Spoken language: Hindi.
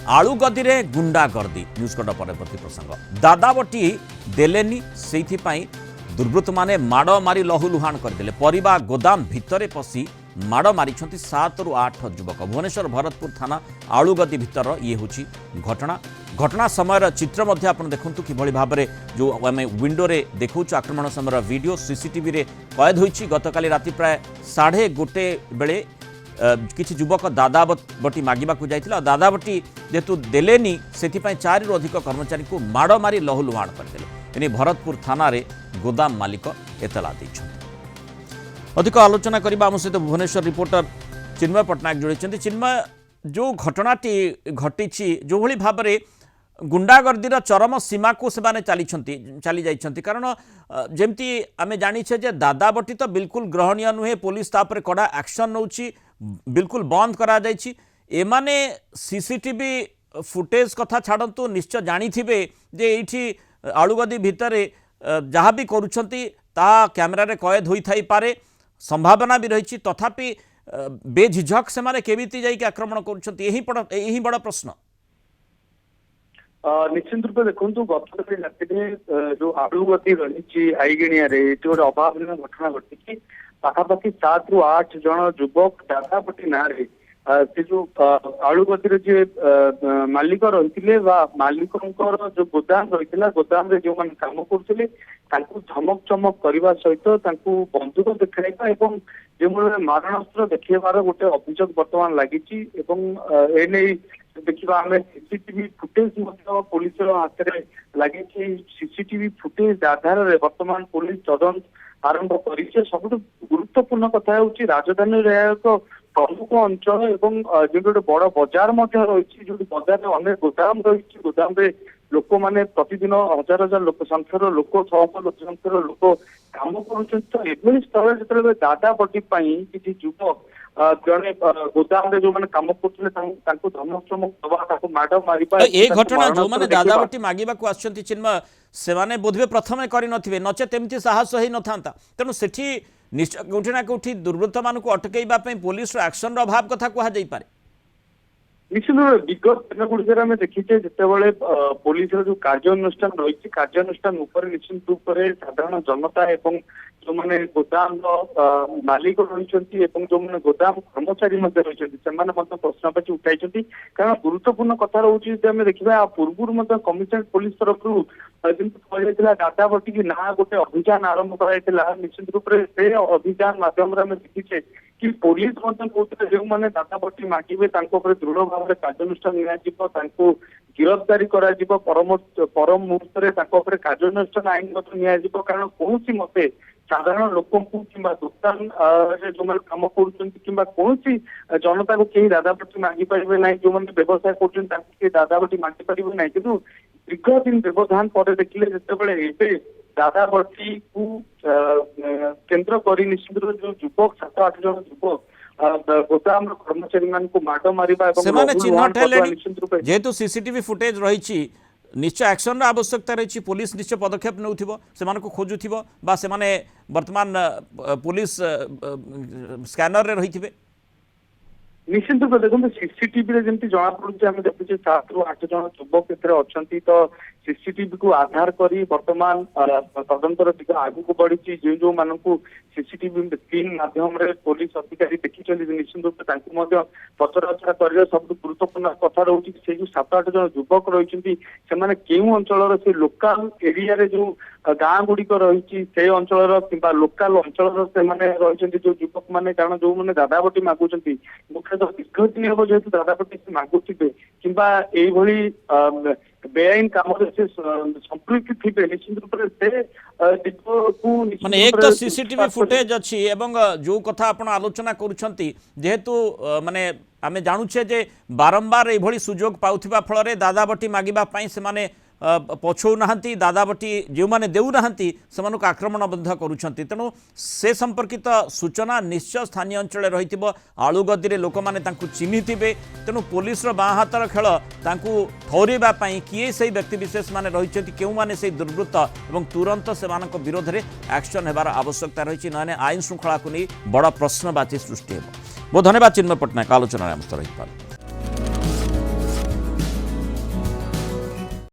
आलू गदी रे गुंडा गर्दी न्यूज कट परवर्ती प्रसंग दादाबटी देलेनी से दुर्वृत्त माने माड़ मारी लहुलुहाण करदे परिबा गोदाम भितरे पशि माड़ मारी 7 ରୁ 8 युवक भुवनेश्वर भरतपुर थाना आलुगदी भितर ये हूँ घटना घटना समय चित्र आप देखूँ कि भाव में जो आम विंडोरे देखु आक्रमण समय वीडियो सीसीटीवी रे कैद होती गतकाली राति प्राय 1:30 बेले किछि युवक दादाबटी मागिबाकू जाइथिला दादाबटी जेतु देलेनी सेथिपाई 4 ରୁ अधिक कर्मचारी को माड़ मारी लहुलुहाण करदेले एने भरतपुर थाना रे गोदाम मालिक एतला दैछन्ति। अधिक आलोचना करबा आम सहित भुवनेश्वर रिपोर्टर चिन्मय पट्टनायक जोड़ी चिन्मय जो घटनाटी घटी जो भली भाव में गुंडागर्दीर चरम सीमा को सेमाने चली जाइछन्ति कारण जेमती आमे जानिछे जे दादाबटी तो बिल्कुल ग्रहणीय नुहे पुलिस तापर कड़ा एक्शन नउछि बिल्कुल बंद करा जाइछि एमाने सीसीटीवी फुटेज कथा छाड़ंतु निश्चय जानिथिबे जे एठी आलुगदी भितरे जहाँ भी करूछन्ति ता कैमरा रे कैद होई थाई पारे संभावना भी रही तथापि बेझिझक से माने केमिति जाई के आक्रमण करूछन्ति यही बड़ प्रश्न। निश्चित रूप देखु गत राति जो आलुगदी रही आईगिणिया गोटे अभावन घटना घटी पाखापाखि 7 ରୁ 8 जन युवक दादाबटी ना से जो आलुगदी जी मालिक रही मालिक जो गोदाम रही गोदाम जो मैंने कम करते धमक चमक करने सहित बंदूक देखा जो मारणास्त्र देखार गोटे अभियोग बर्तमान लगी देखा आम सीसीटीवी फुटेज पुलिस हाथ में लगी सीसीटीवी फुटेज आधार में बर्तमान पुलिस तदंत आरंभ कर सब गुरुत्वपूर्ण कथा हूँ राजधानी एक प्रमुख अंचल एवं जो गोटे बड़ बजार रही जो बजार में अनेक गोदाम रही गोदाम रे लोक मैंने प्रतिदिन हजार हजार लोक संख्यार लोक 600 संख्यार लोक कम कर तो एभली स्थल जो दादाबटी किसी युवक जड़े गोदाम रे जो मैंने कम करते धमक चमक दवा माड़ मारिबा ए घटना जो मैंने दादाबटी मागिबाकू आछंती चिन्मय से बोधवे प्रथम करि नथिबे नचेत एमती साहस होई नथांता तेणु सेठी निश्चय कोठी ना कोठी दुर्वृत्त मानकू अटकेइबा पई पुलिस रो एक्शन रो अभाव कथा कुहा जाई पारे। निश्चित विगत दिन गुड़िक आम देखीचे जिते पुलिस जो कार्यानुष्ठान रही कार्यानुष्ठान निश्चित रूप से साधारण जनता एवं जो मैंने गोदाम मालिक रही जो मैंने गोदाम कर्मचारी रही प्रश्नवाची उठाई कारण गुरुत्वपूर्ण कथा रोचे देखा पूर्व कमिशनरेट पुलिस तरफ दादाबटी की ना गोटे अभियान आरंभ कराइला निश्चित रूप से अभियान मध्यम देखीचे कि पुलिस कहते जो मैंने दादाबटी मागिबे दृढ़ भाव में कार्यानुष्ठान गिरफ्तारी परम मुहूर्त में कार्यानुष्ठान आईनगत निजी कारण कौन मते साधारण लोक कि दुकान जो मैंने कम कर जनता को कहीं दादाबटी मांगी पारे ना जो मैंने व्यवसाय कर दादाबटी मांगी पारे ना कि दीर्घ दिन व्यवधान पर देखिले जिते दादाबटी को केन्द्र कर निश्चित जो युवक 7-8 जन युवक गोदाम कर्मचारी मान को माड़ मारिबा जेहेतु सीसीटीवी फुटेज रही निश्चय एक्शन आवश्यकता रही पुलिस निश्चय पदक्षेप नौथिबो से खोजुथिबो बा से वर्तमान पुलिस स्कैनर रे रहिथिबे निश्चित रूप देखो सीसीटीवी जमी जना पड़े आम देखुचे 7 ରୁ 8 जन युवक अच्छा तो सीसीटीवी को आधार करी वर्तमान तदंतर दिग आगू बढ़ी जो मानू सीसीटीवी स्क्रीन माध्यम पुलिस अधिकारी देखी निश्चित रूप से पचराउचरा कर सब गुरुत्वपूर्ण कथा रोचे से जो 7-8 जन युवक रही केउ अंचल से लोकाल एरिया जो गाँ गुड़िक रही से अंचल कि लोकाल अंचल से जो युवक मैंने कारण जो मैंने दादाबटी मागुंट मुख्यतः दीर्घ दिन हम जेहतु दादाबटी से मागुवे कि बेआईन काम संपृक्त थे निश्चित रूप से माने एक तो सीसीटीवी फुटेज अच्छी एवं जो कथा आपण आलोचना करुछंती जेहेतु माने आमे जानुछे जे बारंबार एभली सुजोग पाउथिबा फल दादाबटी मागिबा पई से माने पछौ नाहंती दादाबटी जो माने देउ नाहंती सेमानक आक्रमण बंध करुछंती तेणु से संपर्कित सूचना निश्चय स्थानीय अंचल रहिथिबो आलुगदी रे लोक माने तांकु चिन्हिथिबे तेणु पुलिस रो बाँ हातर खेल तांकु ठौरेबा पई किए सही व्यक्ति विशेष माने रहिछंती केउ माने सही दुर्वृत्त एवं तुरंत सेमानक विरोध रे एक्शन हेबार आवश्यकता रहिछि नने आईन श्रृंखला को नहीं बड़ प्रश्नवाची सृष्टि हेबो। बहुत धन्यवाद चिन्मय पट्टनायक आलोचना में रही।